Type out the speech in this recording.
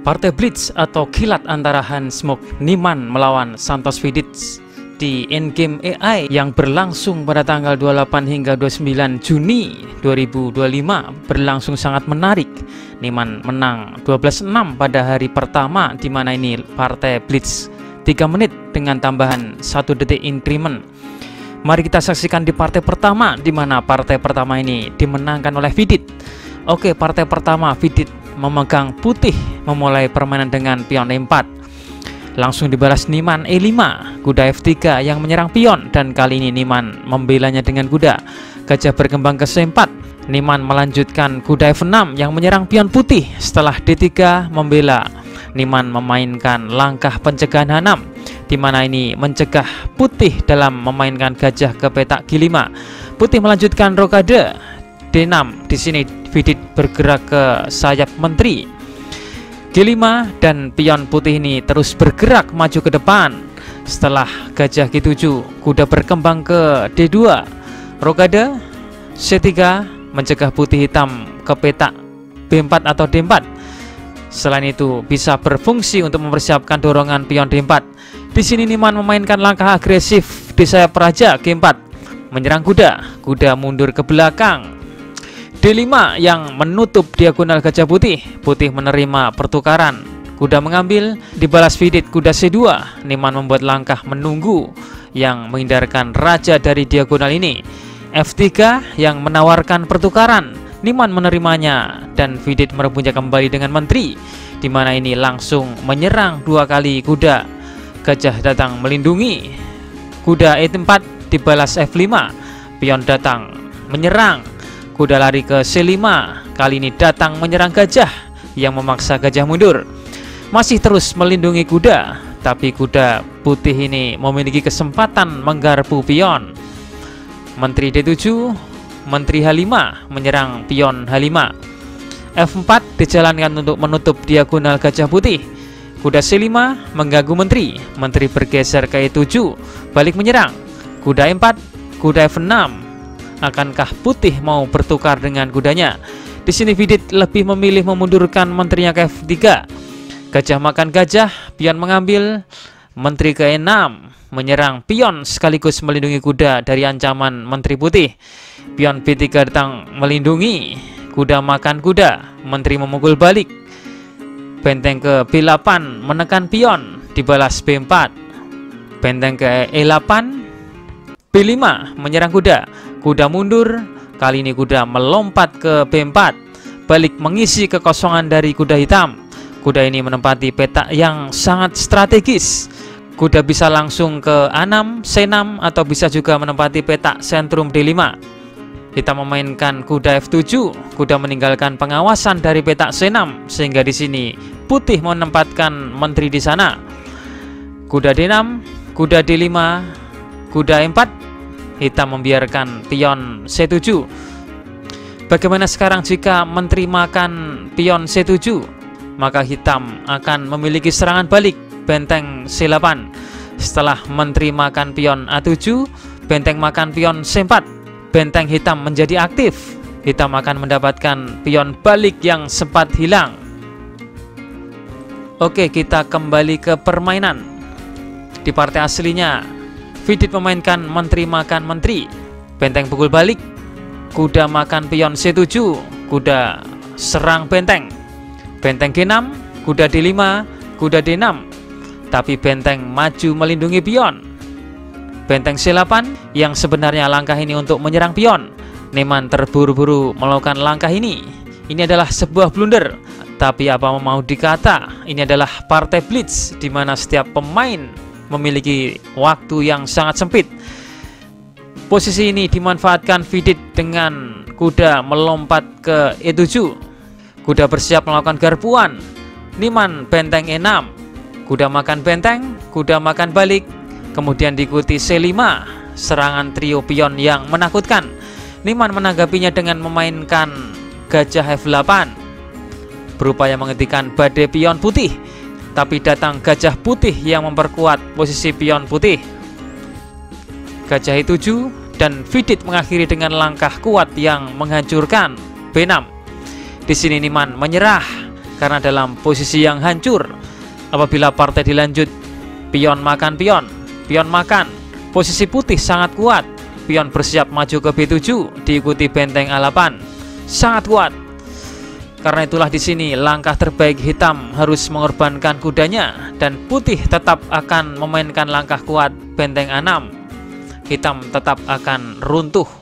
Partai Blitz atau kilat antara Hans Mok Niman melawan Santos Vidit di Endgame AI yang berlangsung pada tanggal 28 hingga 29 Juni 2025 berlangsung sangat menarik. Niman menang 12-6 pada hari pertama, di mana ini Partai Blitz 3 menit dengan tambahan 1 detik increment. Mari kita saksikan di partai pertama, di mana partai pertama ini dimenangkan oleh Vidit. Oke, partai pertama Vidit memegang putih, memulai permainan dengan pion E4. Langsung dibalas Niman E5, kuda F3 yang menyerang pion, dan kali ini Niman membelanya dengan kuda. Gajah berkembang ke C4. Niman melanjutkan kuda F6 yang menyerang pion putih. Setelah D3 membela, Niman memainkan langkah pencegahan H6, di mana ini mencegah putih dalam memainkan gajah ke petak G5. Putih melanjutkan rokade D6. Di sini Vidit bergerak ke sayap menteri G5, dan pion putih ini terus bergerak maju ke depan. Setelah gajah G7, kuda berkembang ke D2, rokade C3 mencegah putih hitam ke petak B4 atau D4. Selain itu bisa berfungsi untuk mempersiapkan dorongan pion D4. Di sini Niman memainkan langkah agresif di sayap raja G4, menyerang kuda. Kuda mundur ke belakang D5 yang menutup diagonal gajah putih. Putih menerima pertukaran. Kuda mengambil, dibalas Vidit kuda C2. Niman membuat langkah menunggu yang menghindarkan raja dari diagonal ini. F3 yang menawarkan pertukaran. Niman menerimanya dan Vidit merebutnya kembali dengan menteri, di mana ini langsung menyerang 2 kali kuda. Gajah datang melindungi. Kuda E4 dibalas F5. Pion datang menyerang. Kuda lari ke C5. Kali ini datang menyerang gajah yang memaksa gajah mundur. Masih terus melindungi kuda, tapi kuda putih ini memiliki kesempatan menggarpu pion. Menteri D7, menteri H5 menyerang pion H5. F4 dijalankan untuk menutup diagonal gajah putih. Kuda C5 mengganggu menteri. Menteri bergeser ke E7, balik menyerang. Kuda E4, kuda F6. Akankah putih mau bertukar dengan kudanya? Di sini Vidit lebih memilih memundurkan menterinya ke F3. Gajah makan gajah, pion mengambil. Menteri ke E6 menyerang pion sekaligus melindungi kuda dari ancaman menteri putih. Pion B3 datang melindungi. Kuda makan kuda. Menteri memukul balik. Benteng ke B8 menekan pion, dibalas B4. Benteng ke E8, B5 menyerang kuda. Kuda mundur. Kali ini kuda melompat ke B4, balik mengisi kekosongan dari kuda hitam. Kuda ini menempati petak yang sangat strategis. Kuda bisa langsung ke A6, C6, atau bisa juga menempati petak sentrum D5. Hitam memainkan kuda F7. Kuda meninggalkan pengawasan dari petak C6, sehingga di sini putih menempatkan menteri di sana. Kuda D6, kuda D5, kuda E4. Hitam membiarkan pion C7. Bagaimana sekarang jika menteri makan pion C7? Maka hitam akan memiliki serangan balik benteng C8. Setelah menteri makan pion A7, benteng makan pion C4. Benteng hitam menjadi aktif. Hitam akan mendapatkan pion balik yang sempat hilang. Oke, kita kembali ke permainan. Di partai aslinya Vidit memainkan menteri makan menteri, benteng pukul balik, kuda makan pion C7, kuda serang benteng. Benteng G6, kuda D5, kuda D6, tapi benteng maju melindungi pion. Benteng C8 yang sebenarnya langkah ini untuk menyerang pion. Niman terburu-buru melakukan langkah ini. Ini adalah sebuah blunder. Tapi apa mau dikata, ini adalah partai Blitz, di mana setiap pemain memiliki waktu yang sangat sempit. Posisi ini dimanfaatkan Vidit dengan kuda melompat ke E7. Kuda bersiap melakukan garpuan. Niman benteng E6. Kuda makan benteng, kuda makan balik. Kemudian diikuti C5, serangan trio pion yang menakutkan. Niman menanggapinya dengan memainkan gajah F8, berupaya menghentikan badai pion putih. Tapi datang gajah putih yang memperkuat posisi pion putih. Gajah E7 dan Vidit mengakhiri dengan langkah kuat yang menghancurkan B6. Di sini Niman menyerah. karena dalam posisi yang hancur. Apabila partai dilanjut, pion makan pion, pion makan. Posisi putih sangat kuat. Pion bersiap maju ke B7, diikuti benteng A8. Sangat kuat. Karena itulah di sini langkah terbaik hitam harus mengorbankan kudanya, dan putih tetap akan memainkan langkah kuat benteng A6. Hitam tetap akan runtuh.